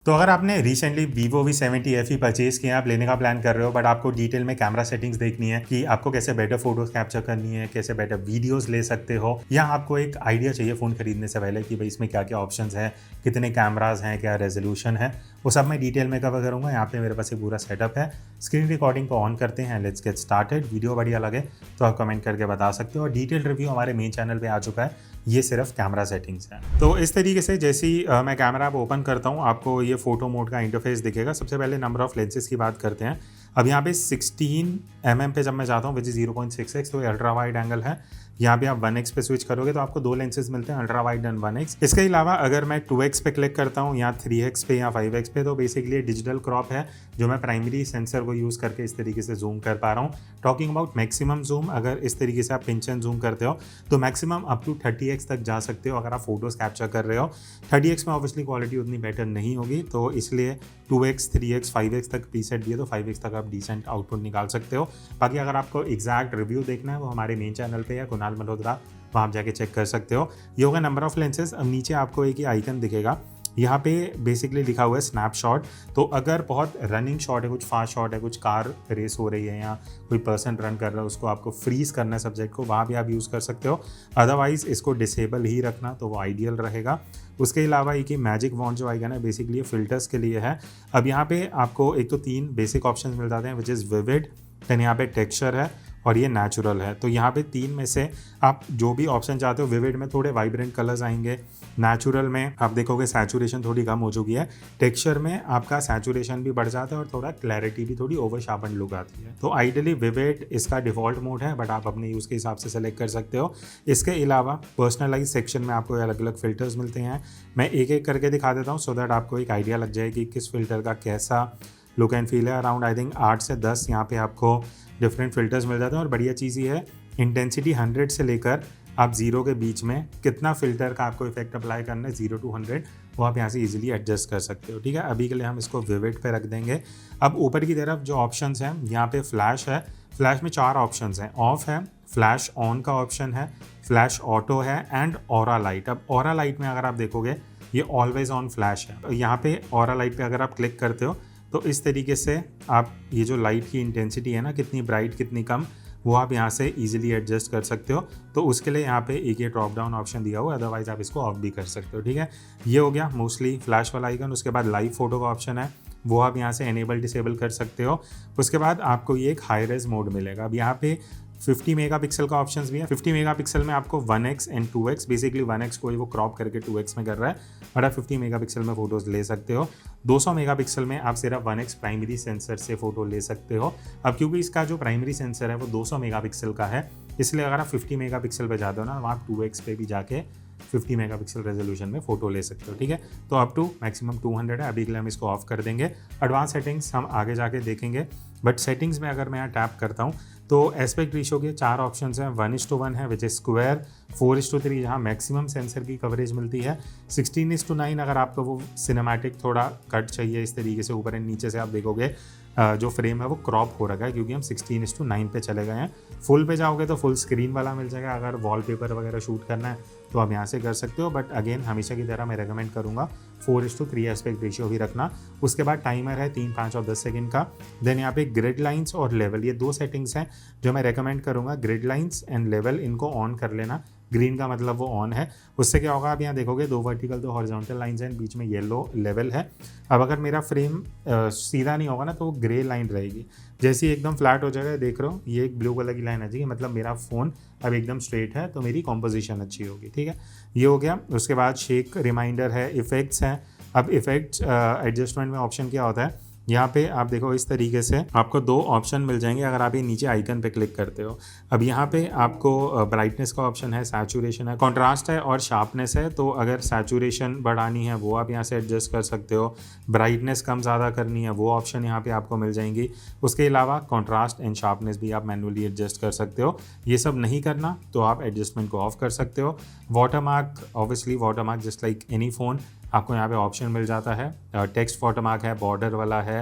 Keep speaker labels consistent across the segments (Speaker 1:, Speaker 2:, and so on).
Speaker 1: तो अगर आपने recently Vivo V70 FE purchase किया, आप लेने का प्लान कर रहे हो, बट आपको डिटेल में कैमरा सेटिंग्स देखनी है कि आपको कैसे बेटर फोटोज कैप्चर करनी है, कैसे बेटर वीडियोस ले सकते हो, या आपको एक आइडिया चाहिए फ़ोन खरीदने से पहले कि भाई इसमें क्या क्या ऑप्शंस हैं, कितने कैमराज हैं, क्या रेजोल्यूशन है, वो सब मैं डिटेल में कवर करूँगा। यहाँ पे मेरे पास एक पूरा सेटअप है। स्क्रीन रिकॉर्डिंग को ऑन करते हैं, लेट्स गेट स्टार्टेड। वीडियो बढ़िया लगे तो आप कमेंट करके बता सकते हो, और डिटेल रिव्यू हमारे मेन चैनल पे आ चुका है। ये सिर्फ कैमरा सेटिंग्स है। तो इस तरीके से जैसे ही मैं कैमरा ऐप ओपन करता हूँ, आपको ये फोटो मोड का इंटरफेस दिखेगा। सबसे पहले नंबर ऑफ लेंसेज की बात करते हैं। अब यहाँ पे 16 mm पे जब मैं जाता हूँ, विच इज 0.6x, तो अल्ट्रा वाइड एंगल है। यहाँ पे आप 1x पे स्विच करोगे तो आपको दो लेंसेज मिलते हैं, अल्ट्रा वाइड एंड 1x। इसके अलावा अगर मैं 2x पे क्लिक करता हूँ या 3x पे या 5x पे, तो बेसिकली डिजिटल क्रॉप है जो मैं प्राइमरी सेंसर को यूज़ करके इस तरीके से जूम कर पा रहा हूँ। टॉकिंग अबाउट मैक्सिमम जूम, अगर इस तरीके से आप पिंच एंड जूम करते हो तो मैक्सिमम अप टू 30x तक जा सकते हो अगर आप फोटोज़ कैप्चर कर रहे हो। 30x में ऑब्वियसली क्वालिटी उतनी बेटर नहीं होगी, तो इसलिए 2x, 3x, 5x तक प्रीसेट दिए, तो 5x तक आप डिसेंट आउटपुट निकाल सकते हो। बाकी अगर आपको एग्जैक्ट रिव्यू देखना है, वो हमारे मेन चैनल पे है, कुणाल मल्होत्रा, वहाँ आप जाके चेक कर सकते हो। ये होगा नंबर ऑफ लेंसेज। अब नीचे आपको एक ही आइकन दिखेगा, यहाँ पे बेसिकली लिखा हुआ है स्नैपशॉट। तो अगर बहुत रनिंग शॉट है, कुछ फास्ट शॉट है, कुछ कार रेस हो रही है या कोई पर्सन रन कर रहा है, उसको आपको फ्रीज करना है सब्जेक्ट को, वहाँ भी आप यूज़ कर सकते हो। अदरवाइज इसको डिसेबल ही रखना तो वो आइडियल रहेगा। उसके अलावा एक ही मैजिक वॉन्ड जो आइकन है, बेसिकली ये फिल्टर्स के लिए है। अब यहाँ पे आपको एक तो 3 बेसिक ऑप्शन मिल जाते हैं, विच इज़ विविड, देन यहाँ पे टेक्सचर है और ये नेचुरल है। तो यहाँ पे 3 में से आप जो भी ऑप्शन चाहते हो, विविड में थोड़े वाइब्रेंट कलर्स आएंगे, नेचुरल में आप देखोगे सैचुरेशन थोड़ी कम हो चुकी है, टेक्सचर में आपका सैचुरेशन भी बढ़ जाता है और थोड़ा क्लैरिटी भी थोड़ी ओवर शार्पन लुक आती है। तो आइडियली विविड इसका डिफॉल्ट मोड है, बट आप अपने यूज़ के हिसाब से सेलेक्ट कर सकते हो। इसके अलावा पर्सनलाइज सेक्शन में आपको अलग अलग फिल्टर्स मिलते हैं। मैं एक एक करके दिखा देता हूँ सो दैट आपको एक आइडिया लग जाए कि किस फिल्टर का कैसा लुक एंड फील है। अराउंड आई थिंक 8 से 10 यहाँ पे आपको डिफरेंट फिल्टर्स मिल जाते हैं। और बढ़िया चीज़ ये है, इंटेंसिटी 100 से लेकर आप 0 के बीच में कितना फिल्टर का आपको इफेक्ट अप्लाई करना है, 0 to 100, वो आप यहाँ से इजीली एडजस्ट कर सकते हो। ठीक है, अभी के लिए हम इसको विविड पे रख देंगे। अब ऊपर की तरफ जो ऑप्शंस हैं, यहाँ पे फ्लैश है। फ्लैश में 4 ऑप्शंस हैं, ऑफ है, फ्लैश ऑन का ऑप्शन है, फ्लैश ऑटो है एंड ऑरा लाइट। अब ऑरा लाइट में अगर आप देखोगे, ये ऑलवेज ऑन फ्लैश है। यहाँ पे ऑरा लाइट पे अगर आप क्लिक करते हो तो इस तरीके से आप ये जो लाइट की इंटेंसिटी है ना, कितनी ब्राइट कितनी कम, वो आप यहाँ से इजीली एडजस्ट कर सकते हो। तो उसके लिए यहाँ पे एक ये ड्रॉप डाउन ऑप्शन दिया हुआ है, अदरवाइज आप इसको ऑफ भी कर सकते हो। ठीक है, ये हो गया मोस्टली फ्लैश वाला आइकन। उसके बाद लाइव फोटो का ऑप्शन है, वो आप यहाँ से एनेबल डिसेबल कर सकते हो। उसके बाद आपको ये एक हाई रेज मोड मिलेगा। अब यहाँ पे 50 मेगापिक्सल का ऑप्शन भी है। 50 मेगापिक्सल में आपको 1x and 2x, basically 1x को वो क्रॉप करके 2x में कर रहा है, और आप 50 मेगापिक्सल में फोटोज ले सकते हो। 200 मेगापिक्सल में आप सिर्फ 1x प्राइमरी सेंसर से फोटो ले सकते हो। अब क्योंकि इसका जो प्राइमरी सेंसर है वो 200 मेगापिक्सल का है, इसलिए अगर आप 50 मेगापिक्सल पे जाते हो ना, वहाँ आप 2x पे भी जाके 50 मेगापिक्सल रेजोल्यूशन में फोटो ले सकते हो। ठीक है, तो अप टू मैक्सिमम 200 है। अभी के लिए हम इसको ऑफ कर देंगे। एडवांस सेटिंग्स हम आगे जाके देखेंगे, बट सेटिंग्स में अगर मैं यहाँ टैप करता हूँ तो एस्पेक्ट रेशियो के 4 ऑप्शंस हैं। 1:1 है विच इज स्क्वायर, 4:3 जहाँ मैक्सिमम सेंसर की कवरेज मिलती है, 16:9 अगर आपको वो सिनेमैटिक थोड़ा कट चाहिए इस तरीके से ऊपर एंड नीचे से आप देखोगे जो फ्रेम है वो क्रॉप हो रखा है क्योंकि हम 16:9 पे चले गए हैं। फुल पे जाओगे तो फुल स्क्रीन वाला मिल जाएगा। अगर वॉलपेपर वगैरह शूट करना है तो आप यहाँ से कर सकते हो, बट अगेन हमेशा की तरह मैं रेकमेंड करूँगा 4:3 एस्पेक्ट रेशियो ही रखना। उसके बाद टाइमर है 3, 5 और 10 सेकंड का। देन यहाँ पे ग्रिड लाइंस और लेवल, ये 2 सेटिंग्स हैं जो मैं रेकमेंड करूँगा। ग्रिड लाइंस एंड लेवल, इनको ऑन कर लेना। ग्रीन का मतलब वो ऑन है। उससे क्या होगा, आप यहाँ देखोगे 2 वर्टिकल 2 हॉरिजॉन्टल लाइंस हैं, बीच में येलो लेवल है। अब अगर मेरा फ्रेम सीधा नहीं होगा ना तो वो ग्रे लाइन रहेगी। जैसे ही एकदम फ्लैट हो जाएगा, देख रहे हो ये एक ब्लू कलर की लाइन आ जाएगी, मतलब मेरा फ़ोन अब एकदम स्ट्रेट है, तो मेरी कॉम्पोजिशन अच्छी होगी। ठीक है, ये हो गया। उसके बाद शेक रिमाइंडर है, इफेक्ट्स हैं। अब इफेक्ट्स एडजस्टमेंट में ऑप्शन क्या होता है, यहाँ पे आप देखो इस तरीके से आपको 2 ऑप्शन मिल जाएंगे अगर आप ये नीचे आइकन पे क्लिक करते हो। अब यहाँ पे आपको ब्राइटनेस का ऑप्शन है, सैचुरेशन है, कॉन्ट्रास्ट है और शार्पनेस है। तो अगर सैचुरेशन बढ़ानी है वो आप यहाँ से एडजस्ट कर सकते हो, ब्राइटनेस कम ज़्यादा करनी है वो ऑप्शन यहाँ पे आपको मिल जाएंगी। उसके अलावा कॉन्ट्रास्ट एंड शार्पनेस भी आप मैनुअली एडजस्ट कर सकते हो। ये सब नहीं करना तो आप एडजस्टमेंट को ऑफ कर सकते हो। Watermark, obviously watermark just like any phone, आपको यहाँ पे ऑप्शन मिल जाता है। टेक्स्ट वाटरमार्क है, बॉर्डर वाला है,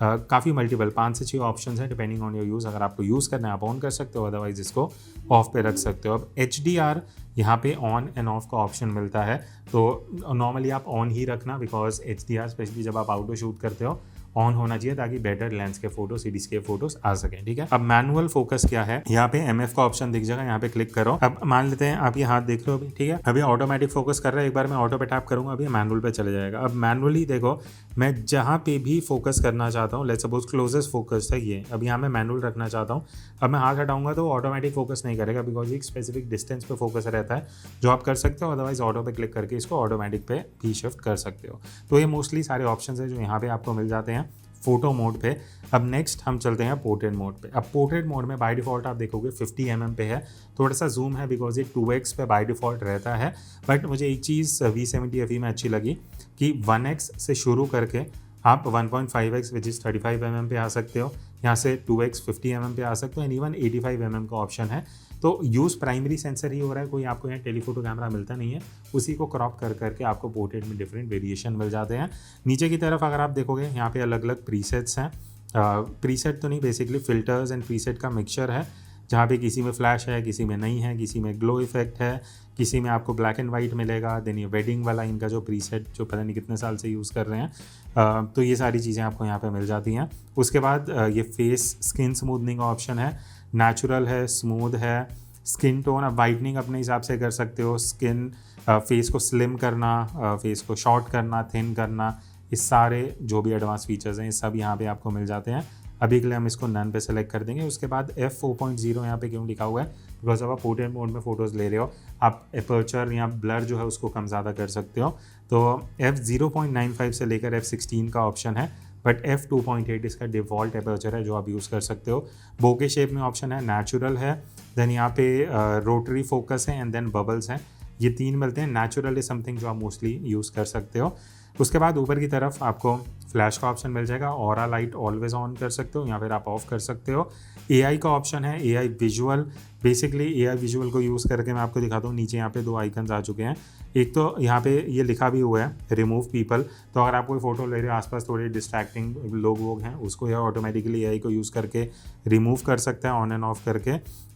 Speaker 1: काफ़ी मल्टीपल 5 से 6 ऑप्शन है डिपेंडिंग ऑन योर यूज़। अगर आपको यूज़ करना है आप ऑन कर सकते हो, अदरवाइज इसको ऑफ पे रख सकते हो। अब HDR यहाँ पे ऑन एंड ऑफ का ऑप्शन मिलता है, तो नॉर्मली आप ऑन ही रखना, बिकॉज HDR स्पेशली जब आप आउटडोर शूट करते हो ऑन होना चाहिए ताकि बेटर लेंस के फोटो, सीरीज के फोटोज आ सके। ठीक है, अब मैनुअल फोकस क्या है, यहाँ पे MF का ऑप्शन दिख जाएगा, यहाँ पे क्लिक करो। अब मान लेते हैं आप ये हाथ देख रहे हो अभी, ठीक है, अभी ऑटोमेटिक फोकस कर रहा है, एक बार मैं ऑटो पे टैप करूंगा अभी मैनुअल पे चले जाएगा। अब मैनुअली देखो मैं जहाँ पे भी फोकस करना चाहता हूँ, लेट्स सपोज क्लोजेस्ट फोकस है ये, अब यहाँ मैं मैनुअल रखना चाहता हूँ, अब मैं हाथ हटाऊंगा तो ऑटोमेटिक फोकस नहीं करेगा, बिकॉज एक स्पेसिफिक डिस्टेंस पे फोकस रहता है जो आप कर सकते हो, अदरवाइज ऑटो पे क्लिक करके इसको ऑटोमेटिक पे भी शिफ्ट कर सकते हो। तो ये मोस्टली सारे ऑप्शन है जो यहाँ पे आपको मिल जाते हैं फोटो मोड पे। अब नेक्स्ट हम चलते हैं पोर्ट्रेट मोड पे। अब पोर्ट्रेट मोड में बाय डिफ़ॉल्ट आप देखोगे 50 mm पे है, थोड़ा सा जूम है बिकॉज ये 2x पे बाय डिफ़ॉल्ट रहता है। बट मुझे एक चीज़ V70FE में अच्छी लगी कि 1x से शुरू करके आप 1.5x विच इज़ 35 mm पे आ सकते हो, यहाँ से 2x 50 mm पे आ सकते हो, एंड इवन 85 mm का ऑप्शन है। तो यूज़ प्राइमरी सेंसर ही हो रहा है, कोई आपको यहाँ टेलीफोटो कैमरा मिलता नहीं है, उसी को क्रॉप कर करके आपको पोर्ट्रेट में डिफरेंट वेरिएशन मिल जाते हैं। नीचे की तरफ अगर आप देखोगे यहाँ पे अलग अलग प्रीसेट्स हैं, प्रीसेट तो नहीं, बेसिकली फ़िल्टर्स एंड प्रीसेट का मिक्सचर है, जहाँ पे किसी में फ्लैश है, किसी में नहीं है, किसी में ग्लो इफेक्ट है, किसी में आपको ब्लैक एंड वाइट मिलेगा। देन ये वेडिंग वाला इनका जो प्रीसेट जो पता नहीं कितने साल से यूज़ कर रहे हैं, तो ये सारी चीज़ें आपको यहाँ पे मिल जाती हैं। उसके बाद ये फेस स्किन स्मूथनिंग ऑप्शन है, नेचुरल है, स्मूथ है, स्किन टोन आप वाइटनिंग अपने हिसाब से कर सकते हो, स्किन फेस को स्लिम करना, फेस को शॉर्ट करना, थिन करना, ये सारे जो भी एडवांस फीचर्स हैं ये सब यहाँ पे आपको मिल जाते हैं। अभी के लिए हम इसको नन पे सेलेक्ट कर देंगे। उसके बाद f4.0 यहाँ पे क्यों लिखा हुआ है, बिकॉज अब आप पोर्ट्रेट मोड में फ़ोटोज़ ले रहे हो, आप एपर्चर या ब्लर जो है उसको कम ज़्यादा कर सकते हो। तो f0.95 से लेकर f16 का ऑप्शन है, बट f2.8 इसका डिफ़ॉल्ट एपर्चर है जो आप यूज़ कर सकते हो। बोके शेप में ऑप्शन है, नेचुरल है, देन यहाँ पे रोटरी फोकस है, एंड देन बबल्स हैं, ये 3 मिलते हैं। नेचुरल इज समथिंग जो आप मोस्टली यूज़ कर सकते हो। उसके बाद ऊपर की तरफ आपको फ्लैश का ऑप्शन मिल जाएगा, ऑरा लाइट ऑलवेज ऑन कर सकते हो या फिर आप ऑफ कर सकते हो। AI का ऑप्शन है, AI visual, basically AI visual को यूज़ करके मैं आपको दिखाता हूँ। नीचे यहाँ पे 2 आइकन्स आ चुके हैं, एक तो यहाँ पे ये लिखा भी हुआ है रिमूव पीपल, तो अगर आप कोई फोटो ले रहे हो आसपास थोड़े डिस्ट्रैक्टिंग लोग हैं, उसको यह ऑटोमेटिकली AI को यूज़ करके रिमूव कर सकता है ऑन एंड ऑफ करके।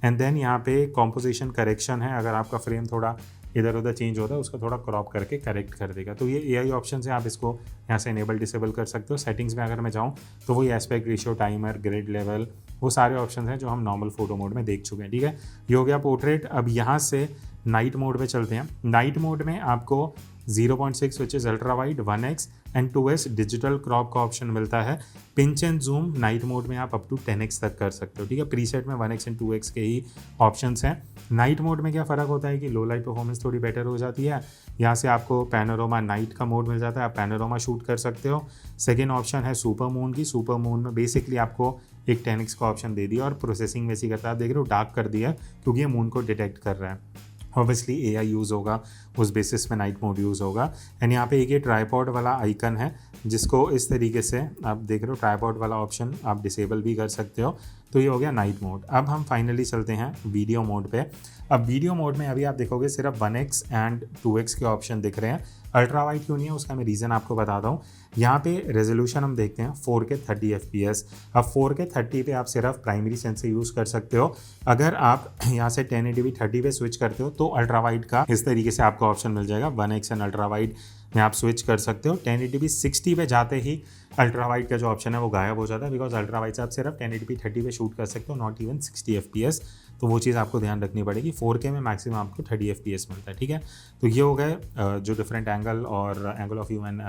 Speaker 1: एंड देन यहाँ पे कॉम्पोजिशन करेक्शन है, अगर आपका फ्रेम थोड़ा इधर उधर चेंज होता है उसको थोड़ा क्रॉप करके करेक्ट कर देगा। तो ये AI ऑप्शन से आप इसको यहाँ से इनेबल डिसेबल कर सकते हो। सेटिंग्स में अगर मैं जाऊँ तो वही aspect ratio, timer, grid level, वो सारे ऑप्शन हैं जो हम नॉर्मल फोटो मोड में देख चुके हैं। ठीक है, ये हो गया पोर्ट्रेट। अब यहाँ से नाइट मोड पे चलते हैं। नाइट मोड में आपको 0.6 which is ultra wide, 1x and 2s digital crop का ऑप्शन मिलता है। Pinch and zoom night mode में आप अप टू 10x तक कर सकते हो। ठीक है, प्रीसेट में 1x एंड 2x के ही ऑप्शंस हैं। नाइट मोड में क्या फ़र्क होता है कि लो लाइट परफॉर्मेंस थोड़ी बेटर हो जाती है। यहाँ से आपको पैनोरामा नाइट का मोड मिल जाता है, आप पैनोरामा शूट कर सकते हो। सेकेंड ऑप्शन है सुपर मून की, सुपर मून में बेसिकली आपको एक 10x का ऑप्शन दे दिया और प्रोसेसिंग वैसी करता है, आप देख रहे हो डार्क कर दिया क्योंकि ये मून को डिटेक्ट कर रहा है। ऑब्वियसली AI यूज़ होगा, उस बेसिस में नाइट मोड यूज़ होगा। एंड यहाँ पे एक ये ट्राईपॉड वाला आइकन है जिसको इस तरीके से आप देख रहे हो, ट्राईपॉड वाला ऑप्शन आप डिसेबल भी कर सकते हो। तो ये हो गया नाइट मोड। अब हम फाइनली चलते हैं वीडियो मोड पे। अब वीडियो मोड में अभी आप देखोगे सिर्फ 1x एंड 2x के ऑप्शन दिख रहे हैं। अल्ट्रा वाइड क्यों नहीं है उसका मैं रीज़न आपको बताता हूँ। यहाँ पे रेजोल्यूशन हम देखते हैं 4K 30 FPS। अब 4K 30 पे आप सिर्फ प्राइमरी सेंसर यूज़ कर सकते हो। अगर आप यहाँ से 1080p 30 पे स्विच करते हो तो अल्ट्रा वाइड का इस तरीके से आपको ऑप्शन मिल जाएगा। 1x एंड अल्ट्रा वाइड में आप स्विच कर सकते हो। 1080p 60 पे जाते ही अल्ट्रा वाइड का जो ऑप्शन है वो गायब हो जाता है, बिकॉज अल्ट्रा वाइड से आप सिर्फ 1080p 30 पे शूट कर सकते हो, नॉट इवन 60 FPS। तो वो चीज़ आपको ध्यान रखनी पड़ेगी। 4K में मैक्सिमम आपको 30 FPS मिलता है। ठीक है, तो ये हो गए जो डिफरेंट एंगल और एंगल ऑफ व्यू एंड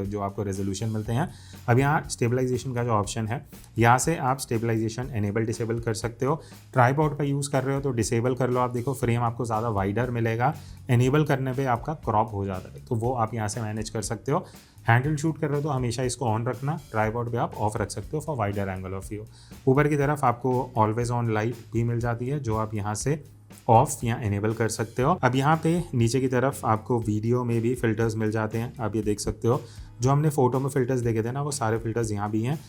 Speaker 1: जो आपको रेजोल्यूशन मिलते हैं। अब यहाँ स्टेबलाइजेशन का जो ऑप्शन है, यहाँ से आप स्टेबलाइजेशन एनेबल डिसेबल कर सकते हो। ट्राईपॉड का यूज़ कर रहे हो तो डिसेबल कर लो, आप देखो फ्रेम आपको ज़्यादा वाइडर मिलेगा। एनेबल करने पे आपका क्रॉप हो जाता है, तो वो आप यहाँ से मैनेज कर सकते हो। हैंडल शूट कर रहे हो तो हमेशा इसको ऑन रखना, ट्राईपॉड पे आप ऑफ रख सकते हो for wider angle of view. ऊपर की तरफ आपको ऑलवेज ऑन लाइट भी मिल जाती है जो आप यहाँ से ऑफ या एनेबल कर सकते हो। अब यहाँ पे नीचे की तरफ आपको वीडियो में भी फिल्टर्स मिल जाते हैं, आप ये देख सकते हो। जो हमने फ़ोटो में फ़िल्टर्स देखे थे ना, वो सारे फ़िल्टर्स यहाँ भी हैं।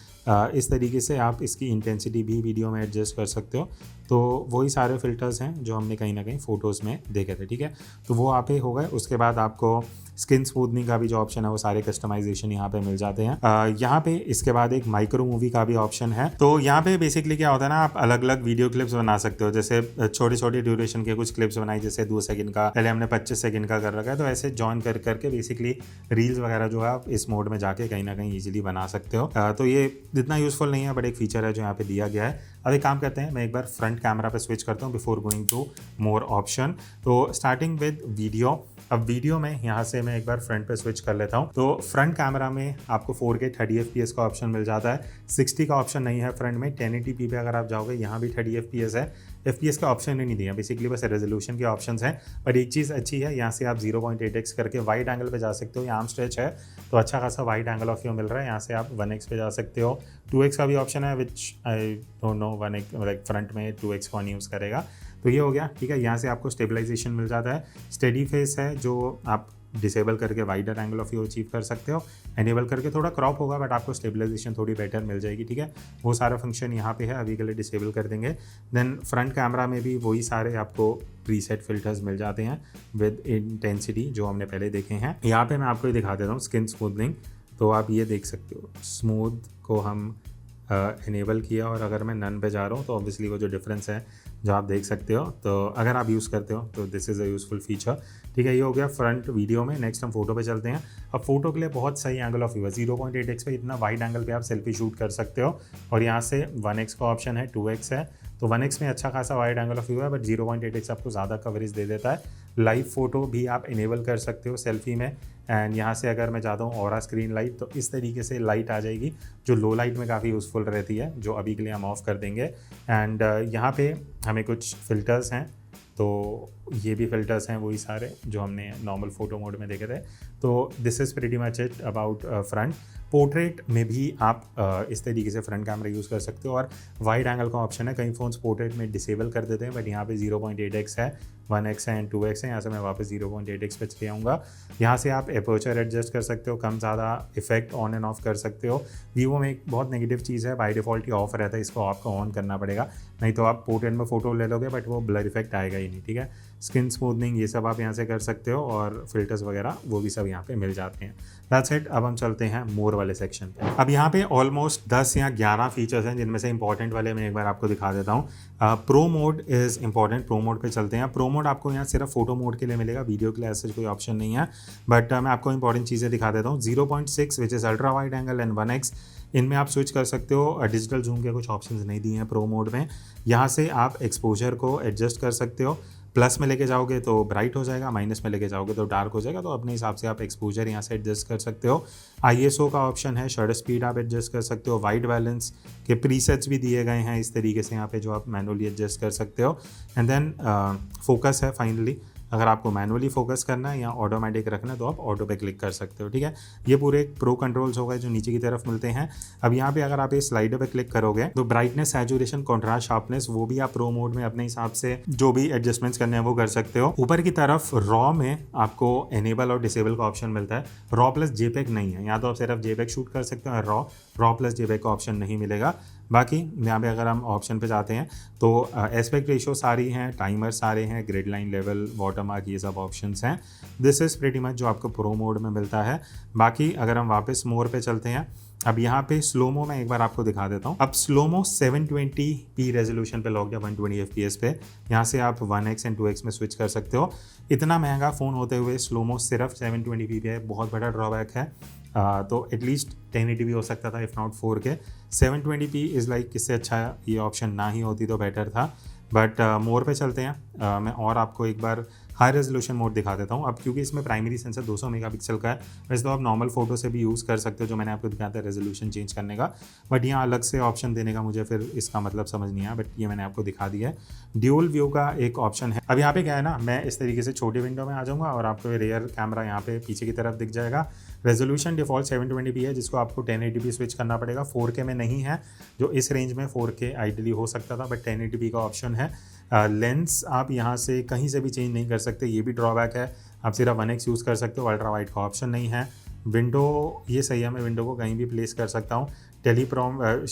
Speaker 1: इस तरीके से आप इसकी इंटेंसिटी भी वीडियो में एडजस्ट कर सकते हो। तो वही सारे फ़िल्टर्स हैं जो हमने कहीं ना कहीं फ़ोटोज़ में देखे थे, ठीक है। तो वो आप ही हो गए। उसके बाद आपको स्किन स्मूथनिंग का भी जो ऑप्शन है वो सारे कस्टमाइजेशन यहाँ पे मिल जाते हैं। यहाँ पे इसके बाद एक माइक्रो मूवी का भी ऑप्शन है। तो यहाँ पे बेसिकली क्या होता है ना, आप अलग अलग वीडियो क्लिप्स बना सकते हो। जैसे छोटे छोटे ड्यूरेशन के कुछ क्लिप्स बनाई, जैसे 2 सेकंड का, पहले हमने 25 सेकंड का कर रखा है। तो ऐसे जॉइन कर करके बेसिकली रील्स वगैरह जो है आप इस मोड में जाके कहीं ना कहीं ईजिली बना सकते हो। तो ये इतना यूजफुल नहीं है, बट एक फीचर है जो यहाँ पे दिया गया है। अब एक काम करते हैं, मैं एक बार फ्रंट कैमरा पे स्विच करता हूँ before going to more option. तो स्टार्टिंग विद वीडियो। अब वीडियो में यहाँ से मैं एक बार फ्रंट पे स्विच कर लेता हूँ। तो फ्रंट कैमरा में आपको 4K 30 FPS का ऑप्शन मिल जाता है। 60 का ऑप्शन नहीं है फ्रंट में। 1080p पे अगर आप जाओगे यहाँ भी 30 FPS है। FPS का ऑप्शन ही नहीं दिया, बेसिकली बस रेजोल्यूशन के ऑप्शंस हैं। पर एक चीज़ अच्छी है, यहाँ से आप 0.8x करके वाइड एंगल पे जा सकते हो। ये आर्म स्ट्रेच है तो अच्छा खासा वाइड एंगल ऑफ व्यू मिल रहा है। यहाँ से आप 1x पे जा सकते हो। 2x का भी ऑप्शन है, which I don't know 1x like front में 2x कौन यूज़ करेगा। तो ये हो गया, ठीक है। यहाँ से आपको स्टेबलाइजेशन मिल जाता है। स्टेडी फेस है जो आप डिसेबल करके wider angle of view achieve कर सकते हो। एनेबल करके थोड़ा क्रॉप होगा, बट आपको स्टेबलाइजेशन थोड़ी बेटर मिल जाएगी, ठीक है। वो सारा फंक्शन यहाँ पे है, अभी के लिए डिसेबल कर देंगे। देन फ्रंट कैमरा में भी वही सारे आपको प्रीसेट फिल्टर्स मिल जाते हैं विद इंटेंसिटी जो हमने पहले देखे हैं। यहाँ पे मैं आपको ये दिखा देता हूँ स्किन स्मूथनिंग। तो आप ये देख सकते हो, स्मूथ को हम इनेबल किया और अगर मैं नन पे जा रहा हूँ तो ऑब्वियसली वो जो डिफरेंस है जो आप देख सकते हो। तो अगर आप यूज़ करते हो तो this is a useful feature, ठीक है। ये हो गया फ्रंट वीडियो में। नेक्स्ट हम फोटो पे चलते हैं। अब फोटो के लिए बहुत सही एंगल ऑफ व्यू है। 0.8x पे इतना वाइड एंगल पे आप सेल्फी शूट कर सकते हो। और यहाँ से 1x का ऑप्शन है, 2x है। तो 1x में अच्छा खासा वाइड एंगल ऑफ व्यू है, बट 0.8x आपको ज़्यादा कवरेज दे देता है। लाइव फोटो भी आप इनेबल कर सकते हो सेल्फी में। एंड यहाँ से अगर मैं चाहता हूँ ऑरा स्क्रीन लाइट, तो इस तरीके से लाइट आ जाएगी जो लो लाइट में काफ़ी यूज़फुल रहती है, जो अभी के लिए हम ऑफ कर देंगे। एंड यहाँ पे हमें कुछ फ़िल्टर्स हैं। तो ये भी फ़िल्टर्स हैं वही सारे जो हमने नॉर्मल फ़ोटो मोड में देखे थे। तो this is pretty much it about front. Portrait में भी आप इस तरीके से फ्रंट कैमरा यूज़ कर सकते हो। और वाइड एंगल का ऑप्शन है, कई फ़ोन्स पोर्ट्रेट में डिसेबल कर देते हैं, बट यहाँ पे 0.8x है, 1x है एंड 2x है। यहाँ से मैं वापस 0.8x पे चले आऊँगा। यहाँ से आप एपर्चर एडजस्ट कर सकते हो, कम ज़्यादा इफेक्ट ऑन एंड ऑफ कर सकते हो। वीवो में एक बहुत नेगेटिव चीज़ है, बाय डिफ़ॉल्ट ही ऑफ रहता है, इसको आपको ऑन करना पड़ेगा, नहीं तो आप पोर्ट्रेट में फ़ोटो ले लोगे बट वो ब्लर इफेक्ट आएगा ही नहीं, ठीक है। स्किन स्मूथनिंग ये सब आप यहाँ से कर सकते हो और फिल्टर्स वगैरह वो भी सब यहाँ पे मिल जाते हैं। That's it. अब हम चलते हैं मोर वाले सेक्शन पे। अब यहाँ पे ऑलमोस्ट 10 या 11 फीचर्स हैं, जिनमें से इंपॉर्टेंट वाले मैं एक बार आपको दिखा देता हूँ। Pro mode is important. Pro mode पे चलते हैं। प्रो मोड आपको यहाँ सिर्फ फोटो मोड के लिए मिलेगा, वीडियो के लिए ऐसा कोई ऑप्शन नहीं है। बट मैं आपको इंपॉर्टेंट चीज़ें दिखा देता हूँ। 0.6 which is ultra wide angle and 1x, इनमें आप स्विच कर सकते हो। डिजिटल जूम के कुछ ऑप्शंस नहीं दिए हैं प्रो मोड में। यहाँ से आप एक्सपोजर को एडजस्ट कर सकते हो। प्लस में लेके जाओगे तो ब्राइट हो जाएगा, माइनस में लेके जाओगे तो डार्क हो जाएगा। तो अपने हिसाब से आप एक्सपोजर यहाँ से एडजस्ट कर सकते हो। ISO का ऑप्शन है, शटर स्पीड आप एडजस्ट कर सकते हो। वाइट बैलेंस के प्रीसेट्स भी दिए गए हैं इस तरीके से यहाँ पे, जो आप मैनुअली एडजस्ट कर सकते हो। एंड देन फोकस है फाइनली। अगर आपको मैनुअली फोकस करना है या ऑटोमेटिक रखना है तो आप ऑटो पे क्लिक कर सकते हो, ठीक है। ये पूरे प्रो कंट्रोल्स हो गए जो नीचे की तरफ मिलते हैं। अब यहाँ पे अगर आप इस स्लाइडर पे क्लिक करोगे तो ब्राइटनेस, सैचुरेशन, कॉन्ट्रास्ट, शार्पनेस वो भी आप प्रो मोड में अपने हिसाब से जो भी एडजस्टमेंट्स करने हैं वो कर सकते हो। ऊपर की तरफ रॉ में आपको एनेबल और डिसेबल का ऑप्शन मिलता है। रॉ प्लस जेपेग नहीं है, यहाँ तो आप सिर्फ जेपेग शूट कर सकते हो। रॉ प्लस जेपेग का ऑप्शन नहीं मिलेगा। बाकी यहाँ पे अगर हम ऑप्शन पे जाते हैं तो एस्पेक्ट रेशियो सारी हैं, टाइमर सारे हैं, ग्रिड लाइन, लेवल, वाटरमार्क, ये सब ऑप्शंस हैं। दिस इज़ प्रीटी मच जो आपको प्रो मोड में मिलता है। बाकी अगर हम वापस मोर पे चलते हैं, अब यहाँ पे स्लोमो मैं एक बार आपको दिखा देता हूँ। अब स्लोमो 720p रेजोल्यूशन पे लॉक है, 120 fps पे। यहाँ से आप 1x एंड 2x में स्विच कर सकते हो। इतना महंगा फ़ोन होते हुए स्लोमो सिर्फ 720p पे है, बहुत बड़ा ड्रॉबैक है। तो एटलीस्ट 1080p हो सकता था, if not 4K। 720p is like, इससे अच्छा ये ऑप्शन ना ही होती तो बेटर था। बट मोर पे चलते हैं। मैं और आपको एक बार हाई रेजोल्यूशन मोड दिखा देता हूँ। अब क्योंकि इसमें प्राइमरी सेंसर 200 मेगापिक्सल का है, वैसे तो आप नॉर्मल फोटो से भी यूज़ कर सकते हो, जो मैंने आपको दिखाया था रेजोल्यूशन चेंज करने का। बट यहाँ अलग से ऑप्शन देने का मुझे फिर इसका मतलब समझ नहीं आया, बट ये मैंने आपको दिखा दिया है। ड्यूल व्यू का एक ऑप्शन है। अब यहाँ पे क्या है ना, मैं इस तरीके से छोटी विंडो में आ जाऊँगा और आपको रेयर कैमरा यहाँ पे पीछे की तरफ दिख जाएगा। रेजोल्यूशन डिफ़ॉल्ट 720p है, जिसको आपको 1080p स्विच करना पड़ेगा। 4K में नहीं है, जो इस रेंज में 4K आइडियली हो सकता था, बट 1080p का ऑप्शन है। लेंस आप यहाँ से कहीं से भी चेंज नहीं कर सकते, ये भी ड्रॉबैक है। आप सिर्फ 1x यूज़ कर सकते हो, अल्ट्रा वाइड का ऑप्शन नहीं है। विंडो ये सही है, मैं विंडो को कहीं भी प्लेस कर सकता हूँ। टेलीप्रॉम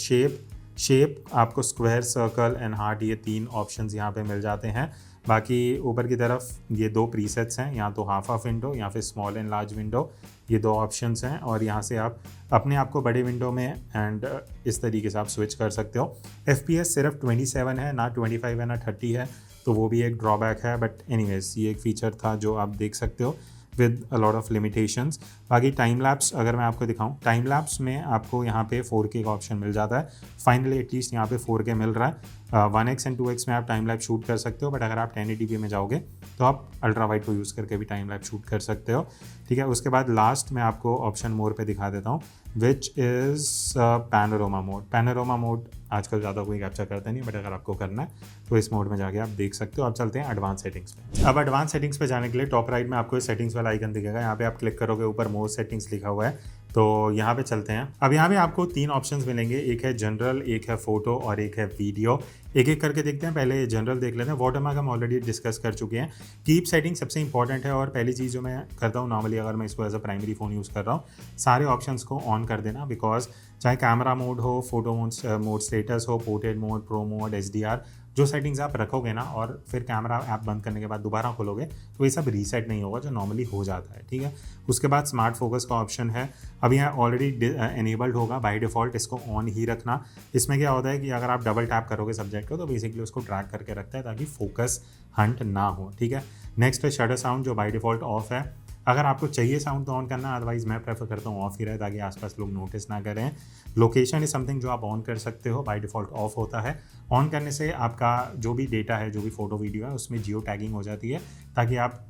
Speaker 1: शेप आपको स्क्वायर, सर्कल एंड हार्ट, ये 3 ऑप्शंस यहाँ पे मिल जाते हैं। बाकी ऊपर की तरफ ये 2 प्रीसेट्स हैं, या तो हाफ ऑफ विंडो या फिर स्मॉल एंड लार्ज विंडो, ये 2 ऑप्शंस हैं। और यहाँ से आप अपने आप को बड़े विंडो में एंड इस तरीके से आप स्विच कर सकते हो। FPS सिर्फ 27 है, ना 25 है, ना 30 है, तो वो भी एक ड्रॉबैक है। बट एनीवेज ये एक फ़ीचर था जो आप देख सकते हो with a lot of limitations. बाकी टाइम लैप्स अगर मैं आपको दिखाऊं, टाइम लैप्स में आपको यहाँ पे 4K का ऑप्शन मिल जाता है। फाइनली एटलीस्ट यहाँ पे 4K मिल रहा है। 1x एंड 2x में आप टाइम लैप शूट कर सकते हो, बट अगर आप 1080p में जाओगे तो आप अल्ट्रा वाइड को यूज़ करके भी टाइम लैप शूट कर सकते हो। ठीक है, उसके बाद लास्ट मैं आपको ऑप्शन मोर पे दिखा देता हूँ, which is panorama mode. Panorama mode आजकल ज़्यादा कोई कैप्चर करता नहीं, बट अगर आपको करना है तो इस मोड में जाके आप देख सकते हो। अब चलते हैं एडवांस सेटिंग्स पे। अब एडवांस सेटिंग्स पे जाने के लिए टॉप राइट में आपको सेटिंग्स वाला आइकन दिखेगा, यहाँ पे आप क्लिक करोगे, ऊपर मोर सेटिंग्स लिखा हुआ है, तो यहाँ पे चलते हैं। अब यहाँ पे आपको 3 ऑप्शंस मिलेंगे, एक है जनरल, एक है फोटो और एक है वीडियो। एक एक करके देखते हैं। पहले जनरल देख लेते हैं। वाटरमार्क हम ऑलरेडी डिस्कस कर चुके हैं। कीप सेटिंग सबसे इंपॉर्टेंट है, और पहली चीज़ जो मैं करता हूँ नॉर्मली, अगर मैं इसको as a primary phone use कर रहा हूँ, सारे ऑप्शंस को ऑन कर देना। बिकॉज चाहे कैमरा मोड हो, फोटो मोड स्टेटस हो, portrait mode, pro mode, HDR, जो सेटिंग्स आप रखोगे ना और फिर कैमरा ऐप बंद करने के बाद दोबारा खोलोगे तो ये सब रीसेट नहीं होगा, जो नॉर्मली हो जाता है। ठीक है, उसके बाद स्मार्ट फोकस का ऑप्शन है, अब यहाँ ऑलरेडी एनेबल्ड होगा बाय डिफ़ॉल्ट, इसको ऑन ही रखना। इसमें क्या होता है कि अगर आप डबल टैप करोगे सब्जेक्ट को तो बेसिकली उसको ट्रैक करके रखता है ताकि फोकस हंट ना हो। ठीक है, नेक्स्ट है शटर साउंड, जो बाय डिफ़ॉल्ट ऑफ है। अगर आपको चाहिए साउंड तो ऑन करना, अदरवाइज मैं प्रेफर करता हूँ ऑफ ही रहे ताकि आसपास लोग नोटिस ना करें। लोकेशन इज समथिंग जो आप ऑन कर सकते हो, बाय डिफ़ॉल्ट ऑफ होता है। ऑन करने से आपका जो भी डेटा है, जो भी फोटो वीडियो है, उसमें जियो टैगिंग हो जाती है, ताकि आप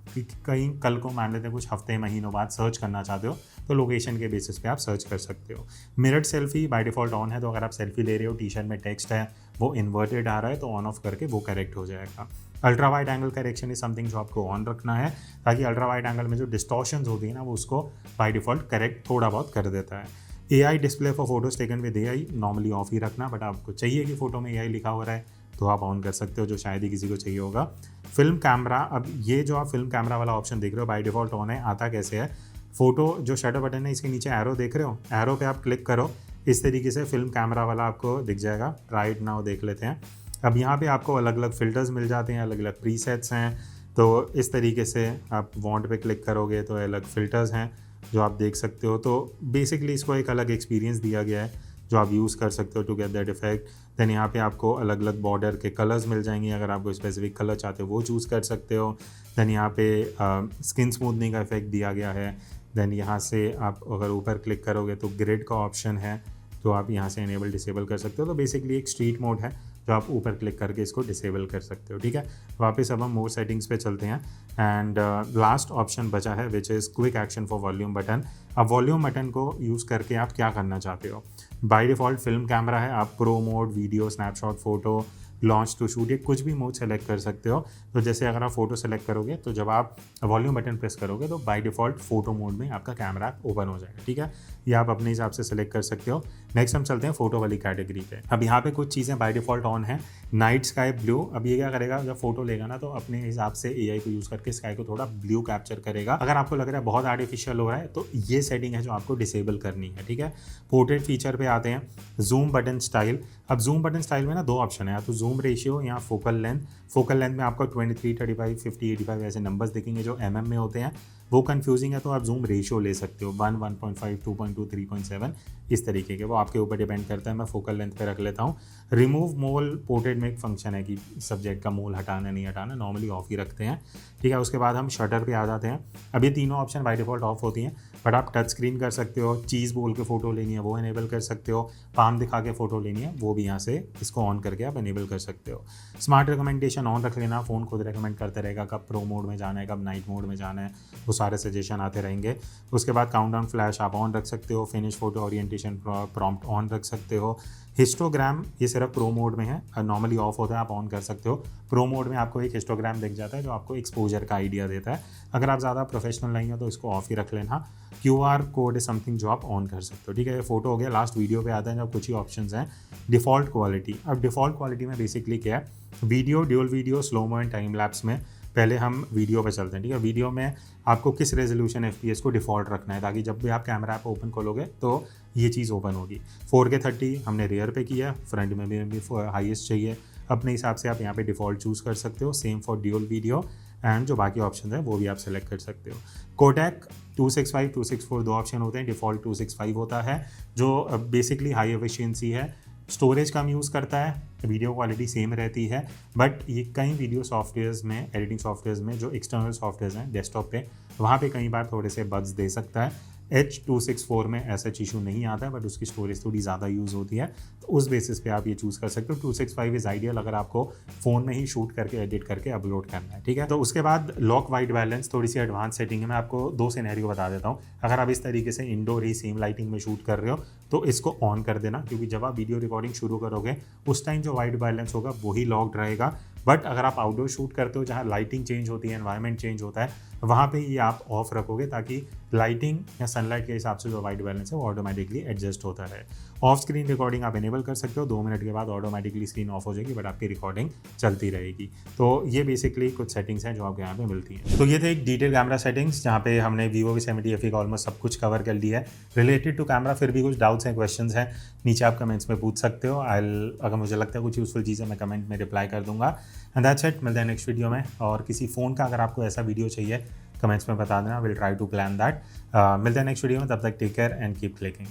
Speaker 1: कहीं कल को मान लेते हैं कुछ हफ्ते महीनों बाद सर्च करना चाहते हो तो लोकेशन के बेसिस पे आप सर्च कर सकते हो। Mirror selfie by default on है, तो अगर आप सेल्फी ले रहे हो, टी शर्ट में टेक्स्ट है वो इन्वर्टेड आ रहा है, तो ऑन ऑफ करके वो करेक्ट हो जाएगा। Ultra wide angle correction is something जो आपको ऑन रखना है, ताकि अल्ट्रा वाइड एंगल में जो डिस्टॉर्शंस होती है ना, वो उसको बाय डिफ़ॉल्ट करेक्ट थोड़ा बहुत कर देता है। AI display for photos taken with AI normally off ही रखना, बट आपको चाहिए कि फोटो में AI लिखा हो रहा है तो आप ऑन कर सकते हो, जो शायद ही किसी को चाहिए होगा। फिल्म कैमरा, अब ये जो आप फिल्म कैमरा वाला ऑप्शन देख रहे हो बाय डिफ़ॉल्ट ऑन है। आता कैसे है, फोटो जो शटर बटन है इसके नीचे एरो देख रहे हो, एरो पे आप क्लिक करो, इस तरीके से फिल्म कैमरा वाला आपको दिख जाएगा। राइट नाउ देख लेते हैं। अब यहाँ पे आपको अलग अलग फ़िल्टर्स मिल जाते हैं, अलग अलग प्रीसेट्स हैं, तो इस तरीके से आप वॉन्ट पे क्लिक करोगे तो अलग फ़िल्टर्स हैं जो आप देख सकते हो। तो बेसिकली इसको एक अलग एक्सपीरियंस दिया गया है जो आप यूज़ कर सकते हो to get that effect. Then यहाँ पे आपको अलग अलग बॉर्डर के कलर्स मिल जाएंगे, अगर आपको स्पेसिफिक कलर चाहते हो वो चूज़ कर सकते हो। दैन यहाँ पे स्किन स्मूथनिंग का इफेक्ट दिया गया है। दैन यहाँ से आप अगर ऊपर क्लिक करोगे तो ग्रिड का ऑप्शन है, तो आप यहाँ से इनेबल डिसेबल कर सकते हो। तो बेसिकली एक स्ट्रीट मोड है जो आप ऊपर क्लिक करके इसको डिसेबल कर सकते हो। ठीक है, वापस अब हम मोर सेटिंग्स पे चलते हैं एंड लास्ट ऑप्शन बचा है which is quick action for volume button. अब वॉल्यूम बटन को यूज़ करके आप क्या करना चाहते हो। बाय डिफ़ॉल्ट फिल्म कैमरा है, आप pro mode, video, snapshot, photo, launch to shoot, ये कुछ भी मोड सेलेक्ट कर सकते हो। तो जैसे अगर आप फोटो सेलेक्ट करोगे तो जब आप वॉल्यूम बटन प्रेस करोगे तो बाय डिफ़ॉल्ट फोटो मोड में आपका कैमरा ओपन हो जाएगा। ठीक है, ये आप अपने हिसाब से सेलेक्ट कर सकते हो। नेक्स्ट हम चलते हैं फोटो वाली कैटेगरी पे। अब यहाँ पे कुछ चीज़ें बाय डिफ़ॉल्ट ऑन है। नाइट स्काई ब्लू, अब ये क्या करेगा, जब फोटो लेगा ना तो अपने हिसाब से AI को यूज़ करके स्काई को थोड़ा ब्लू कैप्चर करेगा। अगर आपको लग रहा है बहुत आर्टिफिशियल हो रहा है तो ये सेटिंग है जो आपको डिसेबल करनी है। ठीक है, पोर्ट्रेट फीचर पे आते हैं। जूम बटन स्टाइल, अब जूम बटन स्टाइल में ना 2 ऑप्शन है, या तो जूम रेशियो या फोकल लेंथ। फोकल लेंथ में आपको 23, 35, 50, 85 ऐसे नंबर्स दिखेंगे जो mm में होते हैं, वो कंफ्यूजिंग है, तो आप जूम रेशियो ले सकते हो 1, 1.5, 2.2, 3.7 इस तरीके के, वो आपके ऊपर डिपेंड करता है। मैं फोकल लेंथ पे रख लेता हूँ। रिमूव मोल, पोर्ट्रेट में एक फंक्शन है कि सब्जेक्ट का मोल हटाना नहीं हटाना, नॉर्मली ऑफ ही रखते हैं। ठीक है, उसके बाद हम शटर पे आ जाते हैं। अब ये तीनों ऑप्शन बाय डिफ़ॉल्ट ऑफ होती हैं, बट आप टच स्क्रीन कर सकते हो, चीज़ बोल के फ़ोटो लेनी है वो इनेबल कर सकते हो, पाम दिखा के फ़ोटो लेनी है वो भी यहाँ से इसको ऑन करके आप इनेबल कर सकते हो। स्मार्ट रिकमेंडेशन ऑन रख लेना, फ़ोन खुद रिकमेंड करते रहेगा कब प्रो मोड में जाना है, कब नाइट मोड में जाना है, वो सारे सजेशन आते रहेंगे। उसके बाद काउंटडाउन फ्लैश आप ऑन रख सकते हो। Finish photo orientation prompt on रख सकते हो। हिस्टोग्राम ये सिर्फ प्रो मोड में है, नॉर्मली ऑफ होता है, आप ऑन कर सकते हो। प्रो मोड में आपको एक हिस्टोग्राम दिख जाता है जो आपको एक्सपोजर का आइडिया देता है। अगर आप ज़्यादा प्रोफेशनल नहीं हो तो इसको ऑफ ही रख लेना। QR कोड इज समथिंग जो आप ऑन कर सकते हो। ठीक है, ये फोटो हो गया। लास्ट वीडियो पे आते हैं जब कुछ ही ऑप्शंस हैं। डिफ़ॉल्ट क्वालिटी, अब डिफ़ॉल्ट क्वालिटी में बेसिकली क्या है, video, dual video, slow mo and time lapse में पहले हम वीडियो पे चलते हैं, ठीक है। वीडियो में आपको किस रेजोल्यूशन FPS को डिफ़ॉल्ट रखना है, ताकि जब भी आप कैमरा ऐप ओपन खोलोगे तो ये चीज़ ओपन होगी। 4K 30 हमने रेयर पे किया, फ्रंट में भी हाईएस्ट चाहिए। अपने हिसाब से आप यहाँ पे डिफ़ॉल्ट चूज़ कर सकते हो। Same for dual video, and जो बाकी ऑप्शन है वो भी आप सेलेक्ट कर सकते हो। कोडेक 265, 264 दो ऑप्शन होते हैं, डिफ़ॉल्ट 265 होता है जो बेसिकली हाई एफिशिएंसी है। स्टोरेज कम यूज़ करता है, वीडियो क्वालिटी सेम रहती है, बट ये कई वीडियो सॉफ्टवेयर्स में, एडिटिंग सॉफ्टवेयर्स में जो एक्सटर्नल सॉफ्टवेयर्स हैं डेस्कटॉप पे, वहाँ पे कई बार थोड़े से बग्स दे सकता है। H264 में ऐसा इशू नहीं आता है, बट उसकी स्टोरेज थोड़ी ज़्यादा यूज़ होती है, तो उस बेसिस पे आप ये चूज़ कर सकते हो। 265 इज़ आइडियल अगर आपको फ़ोन में ही शूट करके एडिट करके अपलोड करना है, ठीक है। तो उसके बाद लॉक वाइट बैलेंस थोड़ी सी एडवांस सेटिंग है। मैं आपको 2 सिनेरियो बता देता हूँ। अगर आप इस तरीके से इंडोर ही सेम लाइटिंग में शूट कर रहे हो तो इसको ऑन कर देना, क्योंकि जब आप वीडियो रिकॉर्डिंग शुरू करोगे उस टाइम जो वाइट बैलेंस होगा वही लॉक्ड रहेगा। बट अगर आप आउटडोर शूट करते हो जहाँ लाइटिंग चेंज होती है, एनवायरनमेंट चेंज होता है, वहाँ पे ये आप ऑफ रखोगे ताकि लाइटिंग या सनलाइट के हिसाब से जो वाइट बैलेंस है वो ऑटोमेटिकली एडजस्ट होता रहे। ऑफ स्क्रीन रिकॉर्डिंग आप इनेबल कर सकते हो, 2 मिनट के बाद ऑटोमेटिकली स्क्रीन ऑफ हो जाएगी, बट आपकी रिकॉर्डिंग चलती रहेगी। तो ये बेसिकली कुछ सेटिंग्स हैं जो आपको यहाँ पे मिलती हैं। तो ये थे एक डिटेल कैमरा सेटिंग्स जहाँ पे हमने Vivo V70 FE का ऑलमोस्ट सब कुछ कवर कर लिया है रिलेटेड टू कैमरा। फिर भी कुछ डाउट्स हैं, क्वेश्चंस हैं, नीचे आप कमेंट्स में पूछ सकते हो। अगर मुझे लगता है कुछ यूजफुल चीज़ें मैं कमेंट में रिप्लाई कर दूंगा। एंड दैट्स इट, मिलते हैं नेक्स्ट वीडियो में। और किसी फ़ोन का अगर आपको ऐसा वीडियो चाहिए कमेंट्स में बता देना, will try to plan that. मिलते हैं नेक्स्ट वीडियो में, तब तक take care and keep clicking.